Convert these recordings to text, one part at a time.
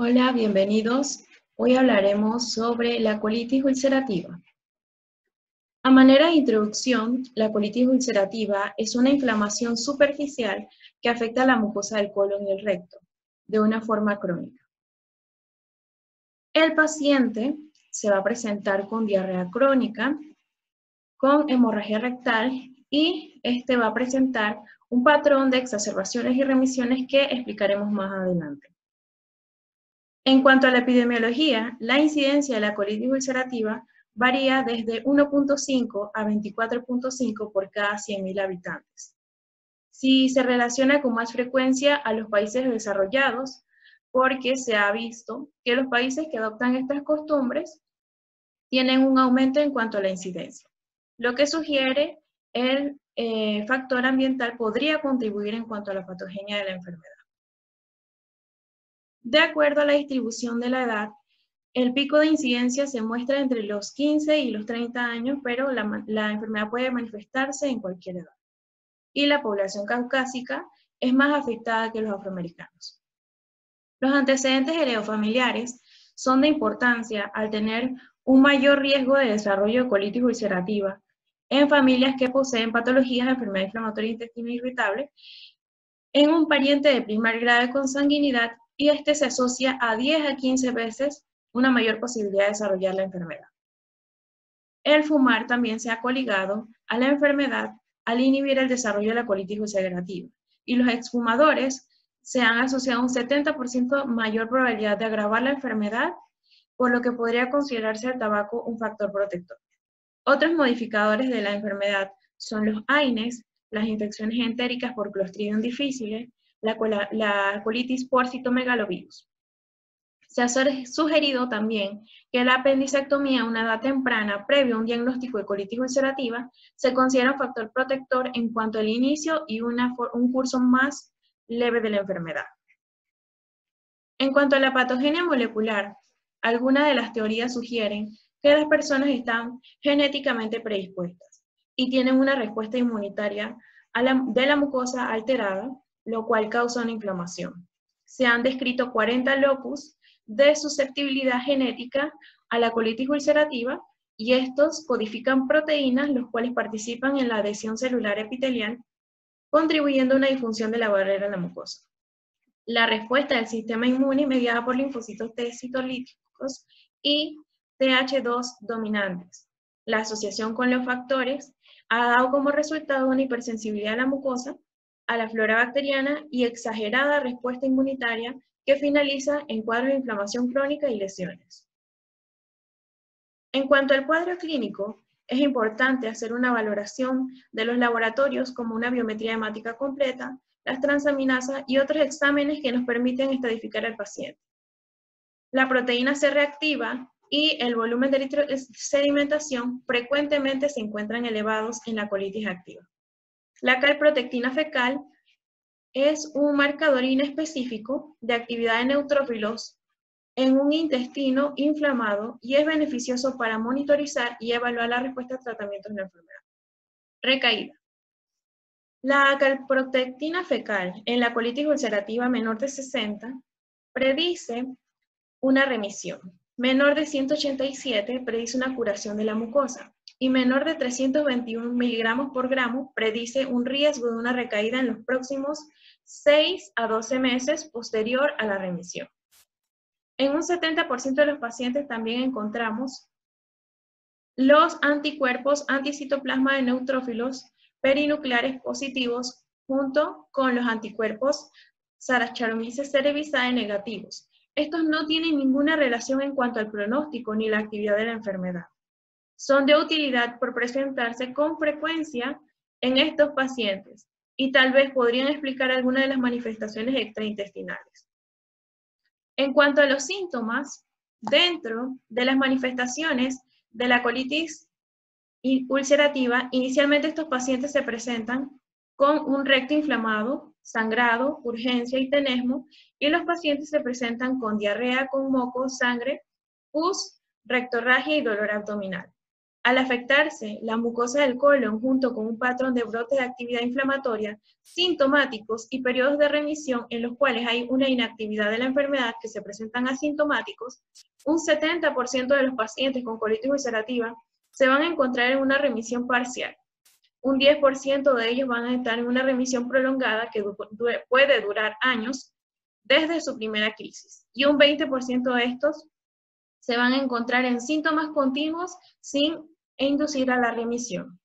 Hola, bienvenidos. Hoy hablaremos sobre la colitis ulcerativa. A manera de introducción, la colitis ulcerativa es una inflamación superficial que afecta a la mucosa del colon y el recto, de una forma crónica. El paciente se va a presentar con diarrea crónica, con hemorragia rectal y va a presentar un patrón de exacerbaciones y remisiones que explicaremos más adelante. En cuanto a la epidemiología, la incidencia de la colitis ulcerativa varía desde 1.5 a 24.5 por cada 100.000 habitantes. Si se relaciona con más frecuencia a los países desarrollados, porque se ha visto que los países que adoptan estas costumbres tienen un aumento en cuanto a la incidencia, lo que sugiere el factor ambiental podría contribuir en cuanto a la patogenia de la enfermedad. De acuerdo a la distribución de la edad, el pico de incidencia se muestra entre los 15 y los 30 años, pero la enfermedad puede manifestarse en cualquier edad. Y la población caucásica es más afectada que los afroamericanos. Los antecedentes heredofamiliares son de importancia al tener un mayor riesgo de desarrollo de colitis ulcerativa en familias que poseen patologías de enfermedad inflamatoria intestinal irritable, en un pariente de primer grado de consanguinidad, y este se asocia a 10 a 15 veces una mayor posibilidad de desarrollar la enfermedad. El fumar también se ha coligado a la enfermedad al inhibir el desarrollo de la colitis ulcerativa, y los exfumadores se han asociado a un 70% mayor probabilidad de agravar la enfermedad, por lo que podría considerarse el tabaco un factor protector. Otros modificadores de la enfermedad son los AINES, las infecciones entéricas por Clostridium difficile, la colitis por citomegalovirus. Se ha sugerido también que la apendicectomía a una edad temprana, previo a un diagnóstico de colitis ulcerativa, se considera un factor protector en cuanto al inicio y un curso más leve de la enfermedad. En cuanto a la patogenia molecular, algunas de las teorías sugieren que las personas están genéticamente predispuestas y tienen una respuesta inmunitaria de la mucosa alterada, lo cual causa una inflamación. Se han descrito 40 locus de susceptibilidad genética a la colitis ulcerativa, y estos codifican proteínas los cuales participan en la adhesión celular epitelial, contribuyendo a una disfunción de la barrera de la mucosa. La respuesta del sistema inmune mediada por linfocitos T citolíticos y Th2 dominantes. La asociación con los factores ha dado como resultado una hipersensibilidad a la mucosa, a la flora bacteriana y exagerada respuesta inmunitaria que finaliza en cuadros de inflamación crónica y lesiones. En cuanto al cuadro clínico, es importante hacer una valoración de los laboratorios como una biometría hemática completa, las transaminasas y otros exámenes que nos permiten estadificar al paciente. La proteína C reactiva y el volumen de eritrosedimentación frecuentemente se encuentran elevados en la colitis activa. La calprotectina fecal es un marcador inespecífico de actividad de neutrófilos en un intestino inflamado y es beneficioso para monitorizar y evaluar la respuesta a tratamientos de la enfermedad. Recaída. La calprotectina fecal en la colitis ulcerativa menor de 60 predice una remisión. Menor de 187 predice una curación de la mucosa y menor de 321 miligramos por gramo predice un riesgo de una recaída en los próximos 6 a 12 meses posterior a la remisión. En un 70% de los pacientes también encontramos los anticuerpos anticitoplasma de neutrófilos perinucleares positivos junto con los anticuerpos Saccharomyces cerevisiae negativos. Estos no tienen ninguna relación en cuanto al pronóstico ni la actividad de la enfermedad. Son de utilidad por presentarse con frecuencia en estos pacientes y tal vez podrían explicar algunas de las manifestaciones extraintestinales. En cuanto a los síntomas, dentro de las manifestaciones de la colitis ulcerativa, inicialmente estos pacientes se presentan con un recto inflamado, sangrado, urgencia y tenesmo, y los pacientes se presentan con diarrea, con moco, sangre, pus, rectorragia y dolor abdominal. Al afectarse la mucosa del colon junto con un patrón de brotes de actividad inflamatoria sintomáticos y periodos de remisión en los cuales hay una inactividad de la enfermedad que se presentan asintomáticos, un 70% de los pacientes con colitis ulcerativa se van a encontrar en una remisión parcial. Un 10% de ellos van a estar en una remisión prolongada que puede durar años desde su primera crisis. Y un 20% de estos se van a encontrar en síntomas continuos sin inducir a la remisión.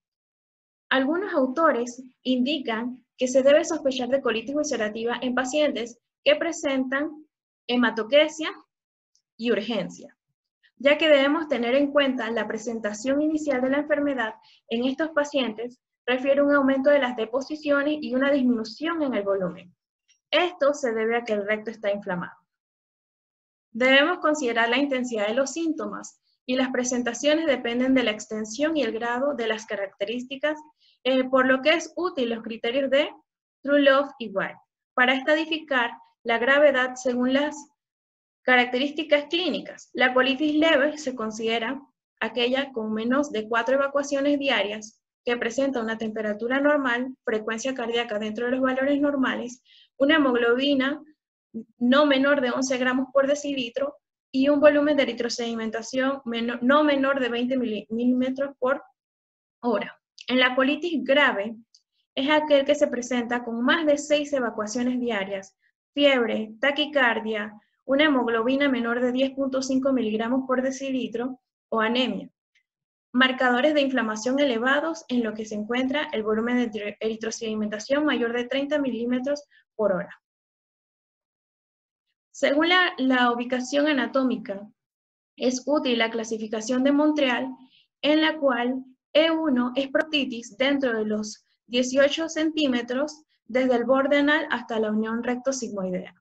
Algunos autores indican que se debe sospechar de colitis ulcerativa en pacientes que presentan hematoquesia y urgencia, ya que debemos tener en cuenta la presentación inicial de la enfermedad en estos pacientes refiere a un aumento de las deposiciones y una disminución en el volumen. Esto se debe a que el recto está inflamado. Debemos considerar la intensidad de los síntomas y las presentaciones dependen de la extensión y el grado de las características, por lo que es útil los criterios de True-Love y White para estadificar la gravedad según las características clínicas. La colitis leve se considera aquella con menos de 4 evacuaciones diarias, que presenta una temperatura normal, frecuencia cardíaca dentro de los valores normales, una hemoglobina no menor de 11 gramos por decilitro y un volumen de eritrosedimentación no menor de 20 milímetros por hora. En la colitis grave es aquel que se presenta con más de 6 evacuaciones diarias, fiebre, taquicardia, una hemoglobina menor de 10.5 miligramos por decilitro o anemia. Marcadores de inflamación elevados en lo que se encuentra el volumen de eritrosedimentación mayor de 30 milímetros por hora. Según la ubicación anatómica, es útil la clasificación de Montreal, en la cual E1 es proctitis dentro de los 18 centímetros desde el borde anal hasta la unión recto-sigmoidea.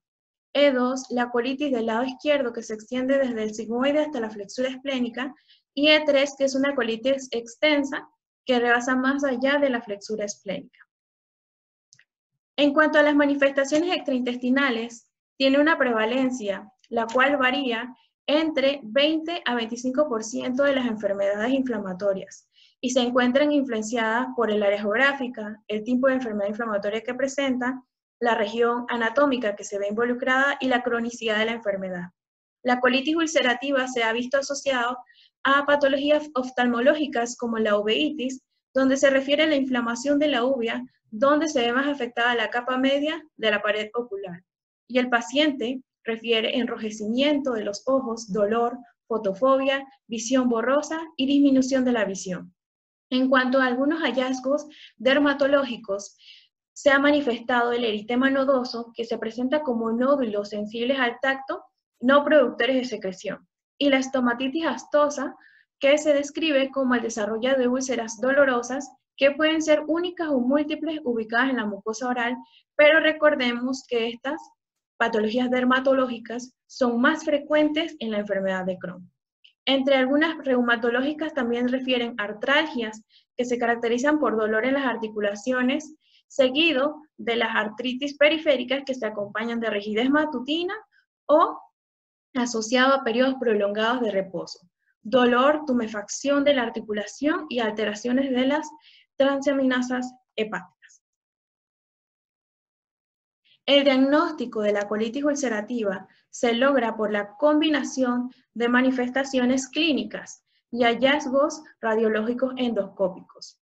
E2, la colitis del lado izquierdo que se extiende desde el sigmoide hasta la flexura esplénica, y E3, que es una colitis extensa que rebasa más allá de la flexura esplénica. En cuanto a las manifestaciones extraintestinales, tiene una prevalencia, la cual varía entre 20 a 25% de las enfermedades inflamatorias y se encuentran influenciadas por el área geográfica, el tipo de enfermedad inflamatoria que presenta, la región anatómica que se ve involucrada y la cronicidad de la enfermedad. La colitis ulcerativa se ha visto asociado a patologías oftalmológicas como la uveitis, donde se refiere a la inflamación de la uvea, donde se ve más afectada la capa media de la pared ocular. Y el paciente refiere enrojecimiento de los ojos, dolor, fotofobia, visión borrosa y disminución de la visión. En cuanto a algunos hallazgos dermatológicos, se ha manifestado el eritema nodoso, que se presenta como nódulos sensibles al tacto, no productores de secreción, y la estomatitis astosa, que se describe como el desarrollo de úlceras dolorosas, que pueden ser únicas o múltiples ubicadas en la mucosa oral, pero recordemos que estas patologías dermatológicas son más frecuentes en la enfermedad de Crohn. Entre algunas reumatológicas también refieren artralgias, que se caracterizan por dolor en las articulaciones, seguido de las artritis periféricas que se acompañan de rigidez matutina o asociado a periodos prolongados de reposo, dolor, tumefacción de la articulación y alteraciones de las transaminasas hepáticas. El diagnóstico de la colitis ulcerativa se logra por la combinación de manifestaciones clínicas y hallazgos radiológicos endoscópicos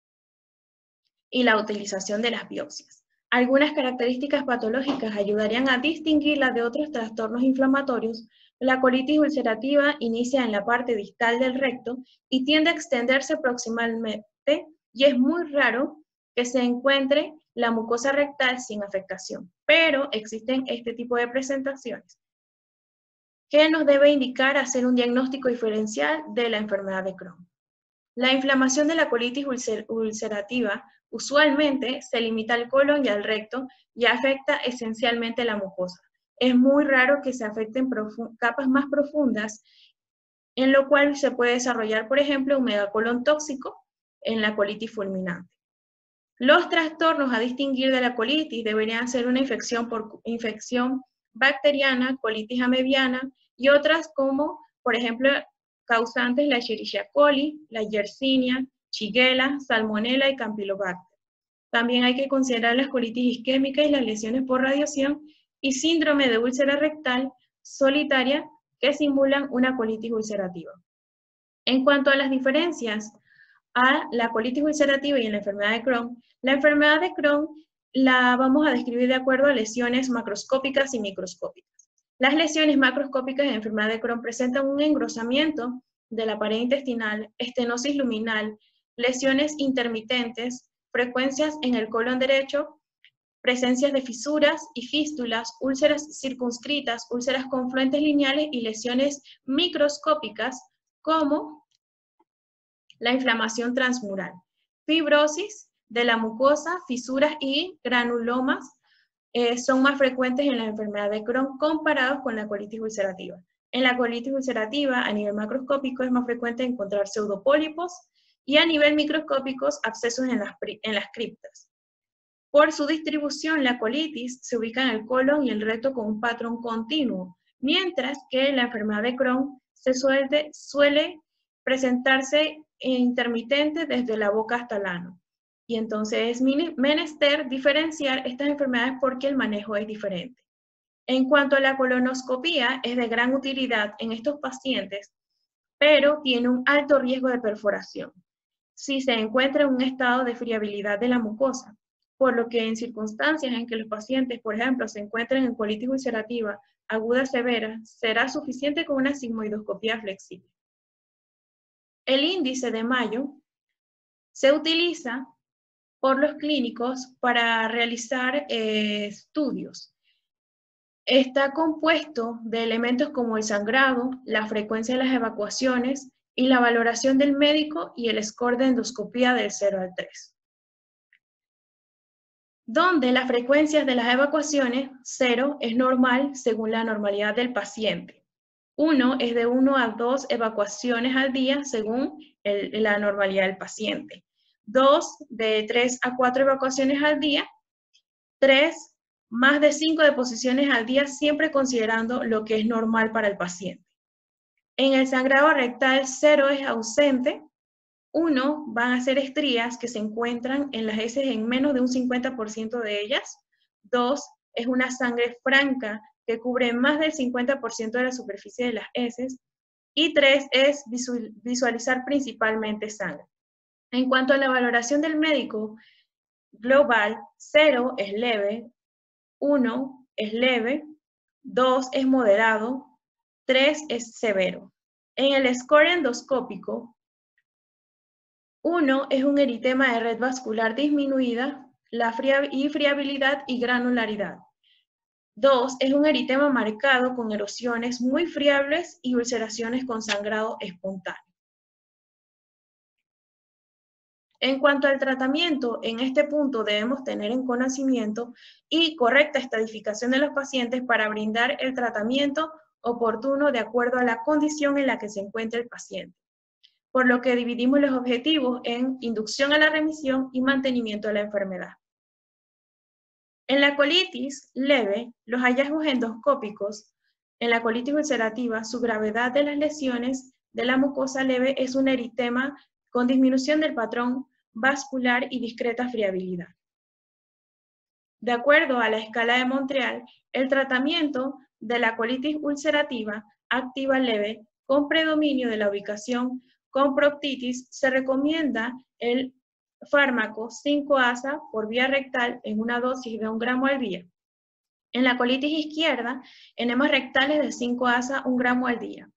y la utilización de las biopsias. Algunas características patológicas ayudarían a distinguirla de otros trastornos inflamatorios. La colitis ulcerativa inicia en la parte distal del recto y tiende a extenderse proximalmente, y es muy raro que se encuentre la mucosa rectal sin afectación, pero existen este tipo de presentaciones que nos debe indicar hacer un diagnóstico diferencial de la enfermedad de Crohn. La inflamación de la colitis ulcerativa usualmente se limita al colon y al recto y afecta esencialmente la mucosa. Es muy raro que se afecten capas más profundas, en lo cual se puede desarrollar, por ejemplo, un megacolon tóxico en la colitis fulminante. Los trastornos a distinguir de la colitis deberían ser una infección por infección bacteriana, colitis amebiana y otras como, por ejemplo, causantes la Escherichia coli, la Yersinia, Shigella, Salmonella y Campylobacter. También hay que considerar las colitis isquémicas y las lesiones por radiación y síndrome de úlcera rectal solitaria que simulan una colitis ulcerativa. En cuanto a las diferencias a la colitis ulcerativa y en la enfermedad de Crohn, la enfermedad de Crohn la vamos a describir de acuerdo a lesiones macroscópicas y microscópicas. Las lesiones macroscópicas en enfermedad de Crohn presentan un engrosamiento de la pared intestinal, estenosis luminal, lesiones intermitentes, frecuencias en el colon derecho, presencias de fisuras y fístulas, úlceras circunscritas, úlceras confluentes lineales y lesiones microscópicas como la inflamación transmural, fibrosis de la mucosa, fisuras y granulomas son más frecuentes en la enfermedad de Crohn comparados con la colitis ulcerativa. En la colitis ulcerativa, a nivel macroscópico, es más frecuente encontrar pseudopólipos y a nivel microscópico, abscesos en las criptas. Por su distribución, la colitis se ubica en el colon y el recto con un patrón continuo, mientras que la enfermedad de Crohn suele presentarse intermitente desde la boca hasta el ano. Y entonces es menester diferenciar estas enfermedades porque el manejo es diferente. En cuanto a la colonoscopía, es de gran utilidad en estos pacientes, pero tiene un alto riesgo de perforación si se encuentra en un estado de friabilidad de la mucosa, por lo que en circunstancias en que los pacientes, por ejemplo, se encuentren en colitis ulcerativa aguda severa, será suficiente con una sigmoidoscopía flexible. El índice de Mayo se utiliza por los clínicos para realizar estudios. Está compuesto de elementos como el sangrado, la frecuencia de las evacuaciones y la valoración del médico y el score de endoscopía del 0 al 3. Donde las frecuencias de las evacuaciones, 0 es normal según la normalidad del paciente. 1 es de 1 a 2 evacuaciones al día según la normalidad del paciente. 2 de 3 a 4 evacuaciones al día. 3 más de 5 deposiciones al día, siempre considerando lo que es normal para el paciente. En el sangrado rectal, 0 es ausente. 1 van a ser estrías que se encuentran en las heces en menos de un 50% de ellas. 2 es una sangre franca que cubre más del 50% de la superficie de las heces. Y 3 es visualizar principalmente sangre. En cuanto a la valoración del médico global, 0 es leve, 1 es leve, 2 es moderado, 3 es severo. En el score endoscópico, 1 es un eritema de red vascular disminuida, friabilidad y granularidad. 2 es un eritema marcado con erosiones muy friables y ulceraciones con sangrado espontáneo. En cuanto al tratamiento, en este punto debemos tener en conocimiento y correcta estadificación de los pacientes para brindar el tratamiento oportuno de acuerdo a la condición en la que se encuentra el paciente. Por lo que dividimos los objetivos en inducción a la remisión y mantenimiento de la enfermedad. En la colitis leve, los hallazgos endoscópicos, en la colitis ulcerativa, su gravedad de las lesiones de la mucosa leve es un eritema con disminución del patrón vascular y discreta friabilidad. De acuerdo a la escala de Montreal, el tratamiento de la colitis ulcerativa activa leve con predominio de la ubicación con proctitis se recomienda el fármaco 5-ASA por vía rectal en una dosis de 1 gramo al día. En la colitis izquierda, enemas rectales de 5-ASA 1 gramo al día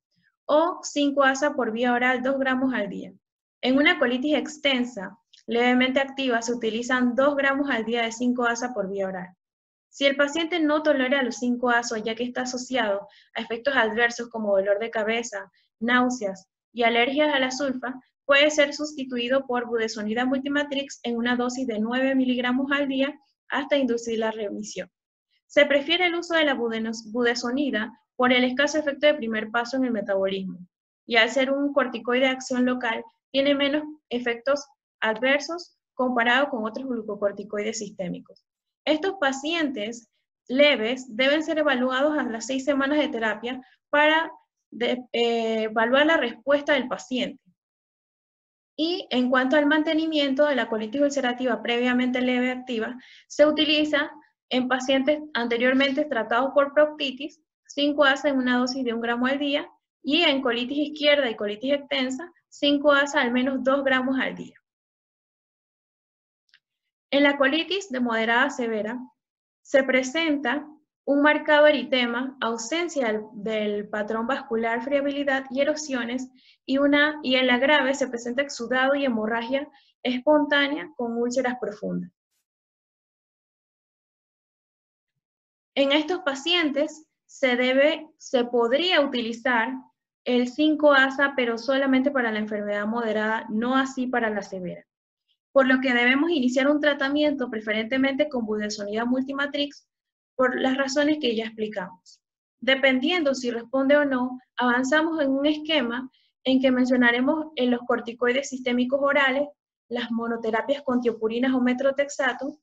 o 5-ASA por vía oral 2 gramos al día. En una colitis extensa, levemente activa, se utilizan 2 gramos al día de 5-ASA por vía oral. Si el paciente no tolera los 5-ASA, ya que está asociado a efectos adversos como dolor de cabeza, náuseas y alergias a la sulfa, puede ser sustituido por budesonida multimatrix en una dosis de 9 miligramos al día hasta inducir la remisión. Se prefiere el uso de la budesonida por el escaso efecto de primer paso en el metabolismo, y al ser un corticoide de acción local, tiene menos efectos adversos comparado con otros glucocorticoides sistémicos. Estos pacientes leves deben ser evaluados a las 6 semanas de terapia para evaluar la respuesta del paciente. Y en cuanto al mantenimiento de la colitis ulcerativa previamente leve activa, se utiliza en pacientes anteriormente tratados por proctitis, 5-ASA en una dosis de 1 gramo al día, y en colitis izquierda y colitis extensa, 5-ASA al menos 2 gramos al día. En la colitis de moderada a severa, se presenta un marcado eritema, ausencia del patrón vascular, friabilidad y erosiones, y en la grave se presenta exudado y hemorragia espontánea con úlceras profundas. En estos pacientes se podría utilizar el 5-ASA, pero solamente para la enfermedad moderada, no así para la severa. Por lo que debemos iniciar un tratamiento preferentemente con budesonida multimatrix, por las razones que ya explicamos. Dependiendo si responde o no, avanzamos en un esquema en que mencionaremos en los corticoides sistémicos orales, las monoterapias con tiopurinas o metrotexato,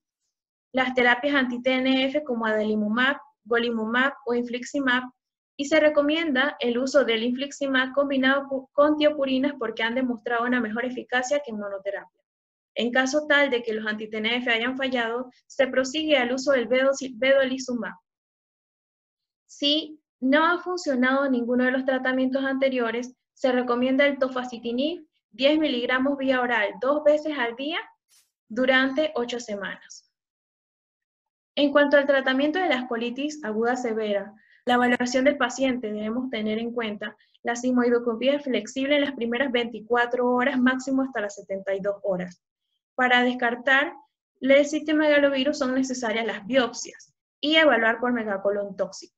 las terapias anti-TNF como adalimumab, golimumab o infliximab, y se recomienda el uso del infliximab combinado con tiopurinas porque han demostrado una mejor eficacia que en monoterapia. En caso tal de que los anti-TNF hayan fallado, se prosigue al uso del vedolizumab. Si no ha funcionado ninguno de los tratamientos anteriores, se recomienda el tofacitinib, 10 miligramos vía oral 2 veces al día durante 8 semanas. En cuanto al tratamiento de la colitis aguda severa, la evaluación del paciente debemos tener en cuenta la sigmoidoscopía flexible en las primeras 24 horas, máximo hasta las 72 horas. Para descartar el citomegalovirus son necesarias las biopsias y evaluar por megacolon tóxico.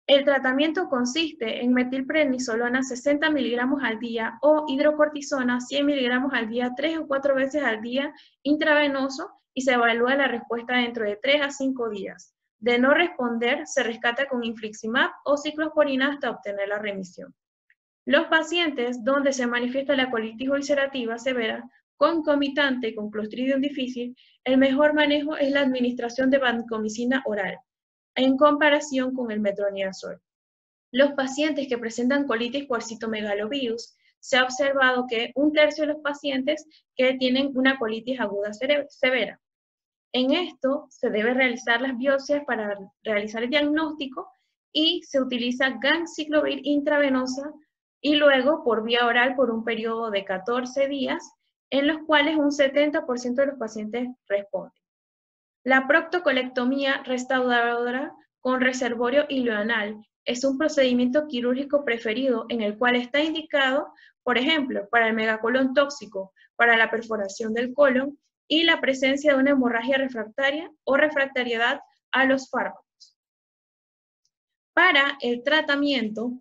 El tratamiento consiste en metilprednisolona 60 miligramos al día o hidrocortisona 100 miligramos al día 3 o 4 veces al día intravenoso, y se evalúa la respuesta dentro de 3 a 5 días. De no responder, se rescata con infliximab o ciclosporina hasta obtener la remisión. Los pacientes donde se manifiesta la colitis ulcerativa severa concomitante con Clostridium difficile, el mejor manejo es la administración de vancomicina oral, en comparación con el metronidazol. Los pacientes que presentan colitis por citomegalovirus, se ha observado que 1/3 de los pacientes que tienen una colitis aguda severa. En esto se debe realizar las biopsias para realizar el diagnóstico y se utiliza ganciclovir intravenosa y luego por vía oral por un periodo de 14 días, en los cuales un 70% de los pacientes responden. La proctocolectomía restauradora con reservorio ileoanal es un procedimiento quirúrgico preferido en el cual está indicado, por ejemplo, para el megacolon tóxico, para la perforación del colon y la presencia de una hemorragia refractaria o refractariedad a los fármacos. Para el tratamiento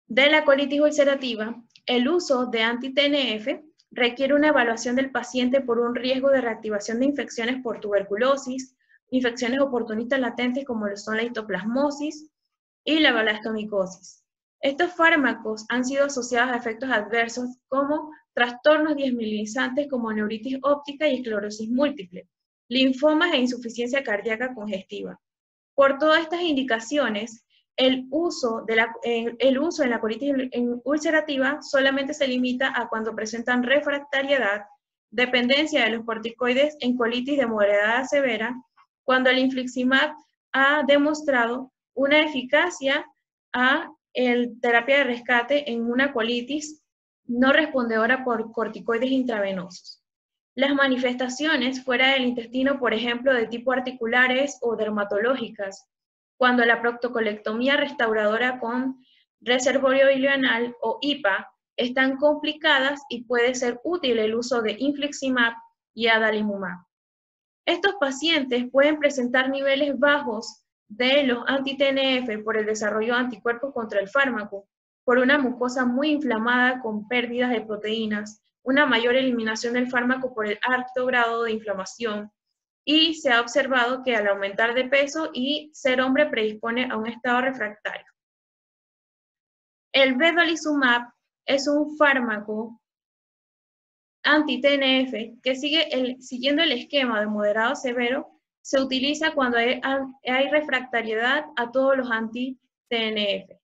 de la colitis ulcerativa, el uso de anti-TNF requiere una evaluación del paciente por un riesgo de reactivación de infecciones por tuberculosis, infecciones oportunistas latentes como lo son la histoplasmosis y la balastomicosis. Estos fármacos han sido asociados a efectos adversos como trastornos desmielinizantes como neuritis óptica y esclerosis múltiple, linfomas e insuficiencia cardíaca congestiva. Por todas estas indicaciones, el uso en la colitis ulcerativa solamente se limita a cuando presentan refractariedad, dependencia de los corticoides en colitis de moderada a severa, cuando el infliximab ha demostrado una eficacia a terapia de rescate en una colitis no respondedora por corticoides intravenosos. Las manifestaciones fuera del intestino, por ejemplo, de tipo articulares o dermatológicas, cuando la proctocolectomía restauradora con reservorio ileoanal o IPA están complicadas y puede ser útil el uso de infliximab y adalimumab. Estos pacientes pueden presentar niveles bajos de los anti-TNF por el desarrollo de anticuerpos contra el fármaco, por una mucosa muy inflamada con pérdidas de proteínas, una mayor eliminación del fármaco por el alto grado de inflamación, y se ha observado que al aumentar de peso y ser hombre predispone a un estado refractario. El vedolizumab es un fármaco anti-TNF que siguiendo el esquema de moderado a severo, se utiliza cuando hay refractariedad a todos los anti-TNF.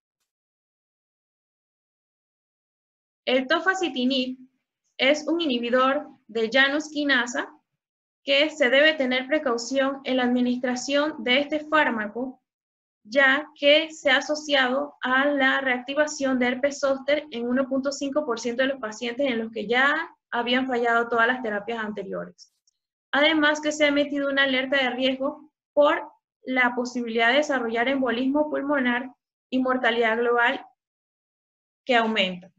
El tofacitinib es un inhibidor de Janus quinasa que se debe tener precaución en la administración de este fármaco, ya que se ha asociado a la reactivación de herpes zóster en 1.5% de los pacientes en los que ya habían fallado todas las terapias anteriores. Además que se ha emitido una alerta de riesgo por la posibilidad de desarrollar embolismo pulmonar y mortalidad global que aumenta.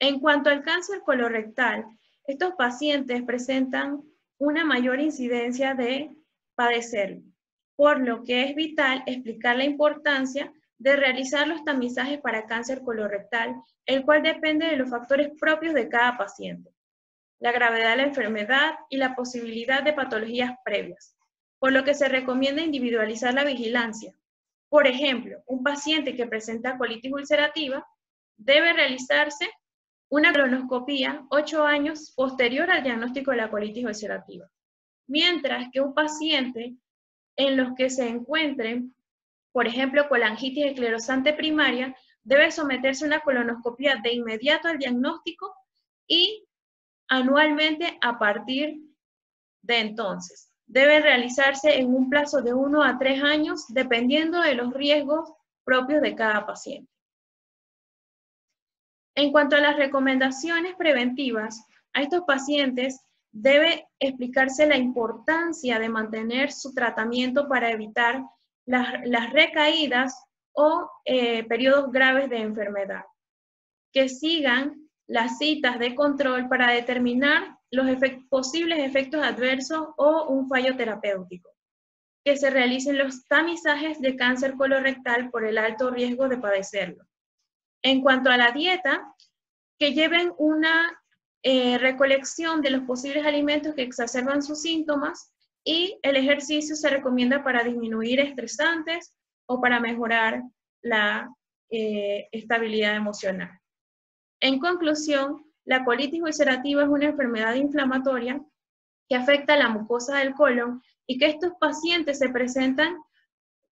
En cuanto al cáncer colorectal, estos pacientes presentan una mayor incidencia de padecerlo, por lo que es vital explicar la importancia de realizar los tamizajes para cáncer colorectal, el cual depende de los factores propios de cada paciente, la gravedad de la enfermedad y la posibilidad de patologías previas, por lo que se recomienda individualizar la vigilancia. Por ejemplo, un paciente que presenta colitis ulcerativa debe realizarse una colonoscopía 8 años posterior al diagnóstico de la colitis ulcerativa, mientras que un paciente en los que se encuentren, por ejemplo, colangitis esclerosante primaria, debe someterse a una colonoscopía de inmediato al diagnóstico y anualmente a partir de entonces. Debe realizarse en un plazo de 1 a 3 años, dependiendo de los riesgos propios de cada paciente. En cuanto a las recomendaciones preventivas, a estos pacientes debe explicarse la importancia de mantener su tratamiento para evitar las recaídas o periodos graves de enfermedad. Que sigan las citas de control para determinar los posibles efectos adversos o un fallo terapéutico. Que se realicen los tamizajes de cáncer colorectal por el alto riesgo de padecerlo. En cuanto a la dieta, que lleven una recolección de los posibles alimentos que exacerban sus síntomas, y el ejercicio se recomienda para disminuir estresantes o para mejorar la estabilidad emocional. En conclusión, la colitis ulcerativa es una enfermedad inflamatoria que afecta a la mucosa del colon y que estos pacientes se presentan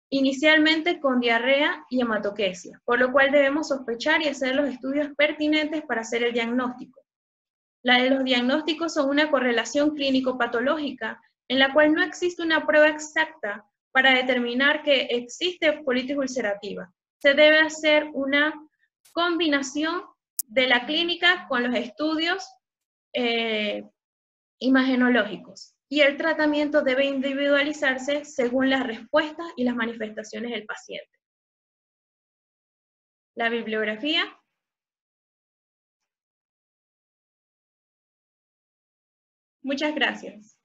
inicialmente con diarrea y hematoquesia, por lo cual debemos sospechar y hacer los estudios pertinentes para hacer el diagnóstico. Los diagnósticos son una correlación clínico-patológica en la cual no existe una prueba exacta para determinar que existe colitis ulcerativa. Se debe hacer una combinación de la clínica con los estudios imagenológicos, y el tratamiento debe individualizarse según las respuestas y las manifestaciones del paciente. La bibliografía. Muchas gracias.